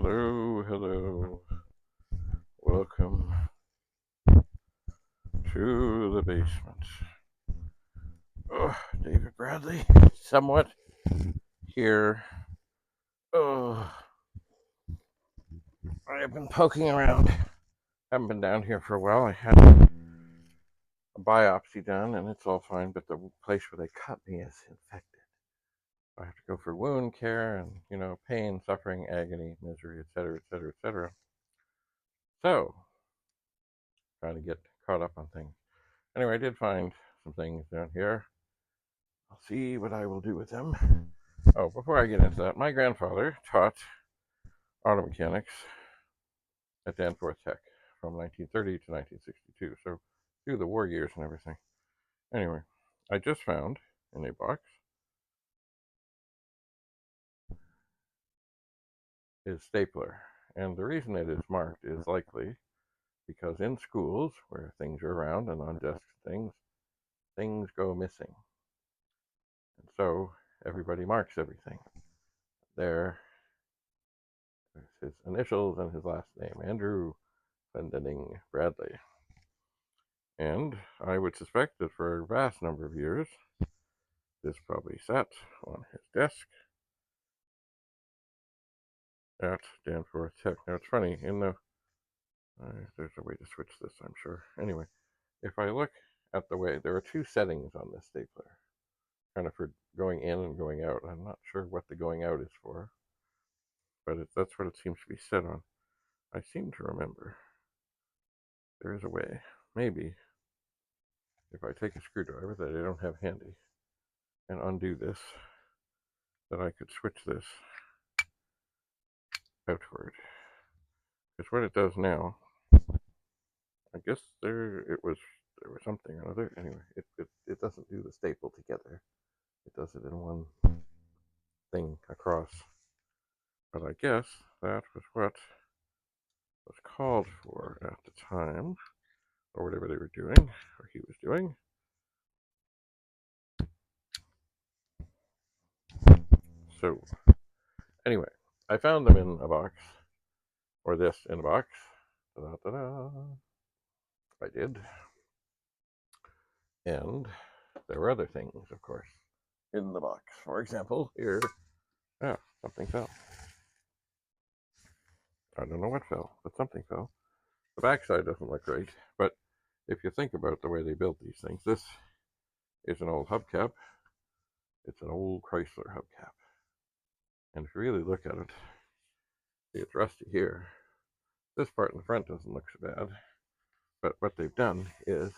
Hello, hello. Welcome to the basement. Oh, David Bradley, somewhat here. Oh, I have been poking around. Haven't been down here for a while. I had a biopsy done and it's all fine, but the place where they cut me is infected. I have to go for wound care and, pain, suffering, agony, misery, etc., etc., etc. So, trying to get caught up on things. Anyway, I did find some things down here. I'll see what I will do with them. Oh, before I get into that, my grandfather taught auto mechanics at Danforth Tech from 1930 to 1962, so through the war years and everything. Anyway, I just found in a box his stapler, and the reason it is marked is likely because in schools where things are around and on desks things go missing. And so everybody marks everything. There's his initials and his last name, Andrew Clendening Bradley. And I would suspect that for a vast number of years, this probably sat on his desk at Danforth Tech. Now it's funny, there's a way to switch this, I'm sure. Anyway, if I look at the way, there are two settings on this stapler, kind of for going in and going out. I'm not sure what the going out is for, but that's what it seems to be set on. I seem to remember there is a way, maybe, if I take a screwdriver that I don't have handy and undo this, that I could switch this outward. Because what it does now, I guess there was something or other. Anyway, it doesn't do the staple together. It does it in one thing across. But I guess that was what was called for at the time, or whatever they were doing, or he was doing. So, anyway, I found them in a box, or this in a box. Ta-da-ta-da. I did. And there were other things, of course, in the box. For example, here, something fell. I don't know what fell, but something fell. The backside doesn't look great, but if you think about the way they built these things, this is an old hubcap. It's an old Chrysler hubcap. And if you really look at it, see, it's rusty here. This part in the front doesn't look so bad, but what they've done is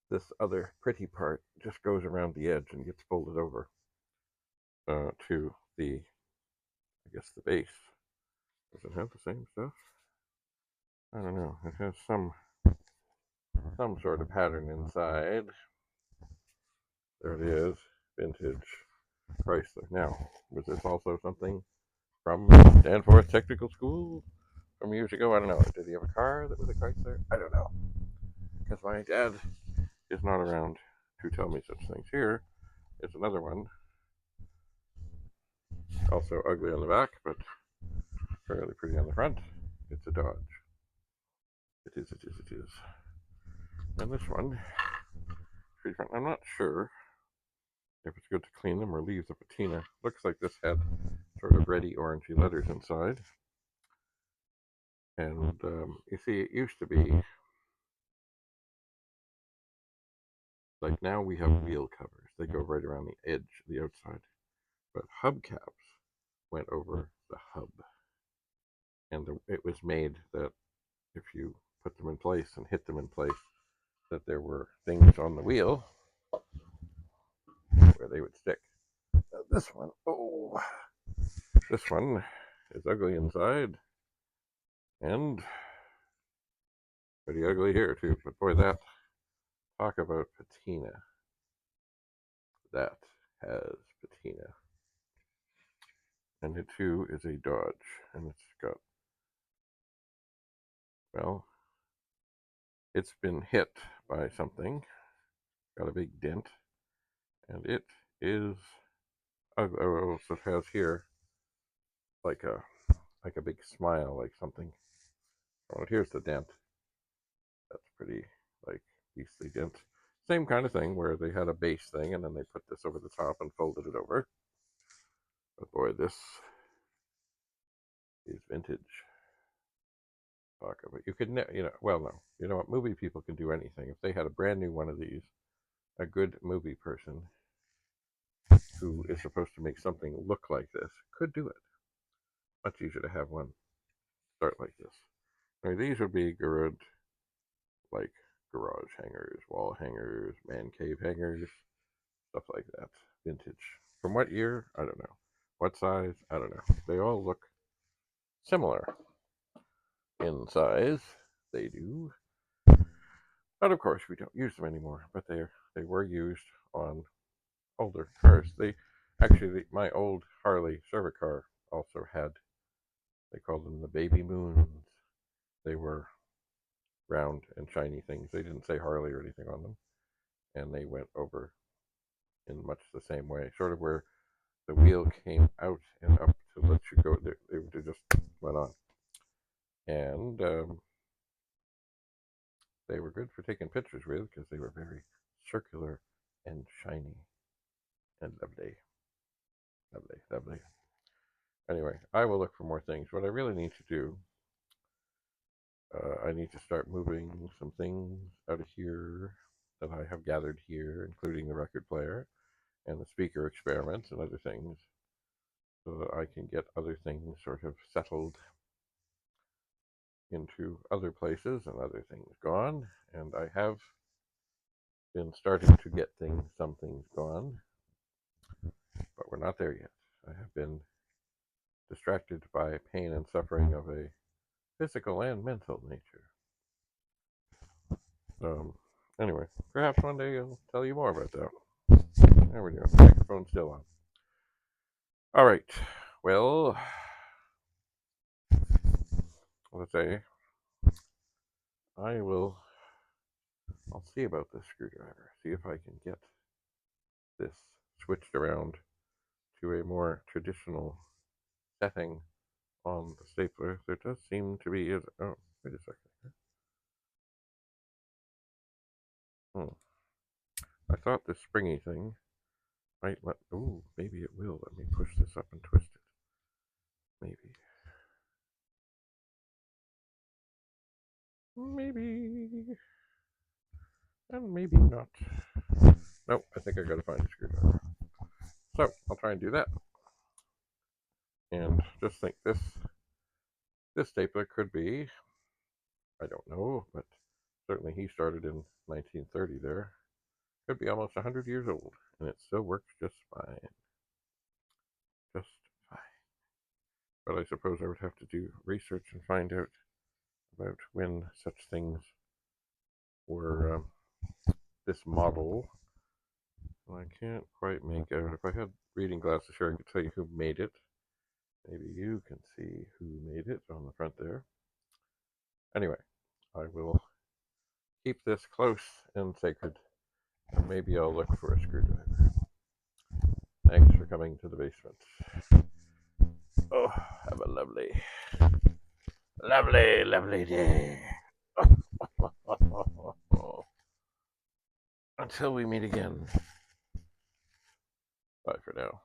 this other pretty part just goes around the edge and gets folded over to the, I guess, the base. Does it have the same stuff? I don't know. It has some sort of pattern inside. There it is, vintage Chrysler. Now, was this also something from Danforth Technical School from years ago? I don't know. Did he have a car that was a Chrysler? I don't know. Because my dad is not around to tell me such things. Here is another one. Also ugly on the back, but fairly pretty on the front. It's a Dodge. It is. And this one, pretty front. I'm not sure if it's good to clean them or leave the patina. Looks like this had sort of reddy orangey letters inside. And you see, it used to be like, now we have wheel covers. They go right around the edge, the outside. But hubcaps went over the hub. And it was made that if you put them in place and hit them in place, that there were things on the wheel where they would stick. This one is ugly inside and pretty ugly here too. But boy, that, talk about patina. That has patina. And it too is a Dodge, and it's got, well, it's been hit by something, got a big dent, and it is ugly. Also, it has here like a like a big smile, like something. Oh, here's the dent. That's pretty, like, beastly dent. Same kind of thing where they had a base thing and then they put this over the top and folded it over. But boy, this is vintage. Talk about, you could, well, no. You know what? Movie people can do anything. If they had a brand new one of these, a good movie person who is supposed to make something look like this could do it. Much easier to have one start like this. Now, these would be good, like garage hangers, wall hangers, man cave hangers, stuff like that. Vintage. From what year? I don't know. What size? I don't know. They all look similar in size. They do. But of course, we don't use them anymore. But they were used on older cars. My old Harley server car also had. They called them the baby moons. They were round and shiny things. They didn't say Harley or anything on them, and they went over in much the same way, sort of where the wheel came out and up to let you go. They just went on, and they were good for taking pictures with because they were very circular and shiny and lovely, lovely, lovely. Anyway, I will look for more things. What I really need to do, I need to start moving some things out of here that I have gathered here, including the record player and the speaker experiments and other things, so that I can get other things sort of settled into other places and other things gone. And I have been starting to get some things gone, but we're not there yet. I have been distracted by pain and suffering of a physical and mental nature. Anyway, perhaps one day I'll tell you more about that. There we go. Microphone's still on. All right. Well, let's say I'll see about this screwdriver. See if I can get this switched around to a more traditional setting on the stapler. There does seem to be. Oh, wait a second. I thought this springy thing might let. Oh, maybe it will. Let me push this up and twist it. Maybe. Maybe. And maybe not. Nope, I think I gotta find a screwdriver. So, I'll try and do that. And just think this stapler could be, I don't know, but certainly he started in 1930 there. Could be almost 100 years old, and it still works just fine. Just fine. But I suppose I would have to do research and find out about when such things were this model. I can't quite make out. If I had reading glasses here, I could tell you who made it. Maybe you can see who made it on the front there. Anyway, I will keep this close and sacred, and maybe I'll look for a screwdriver. Thanks for coming to the basement. Oh, have a lovely, lovely, lovely day. Until we meet again. Bye for now.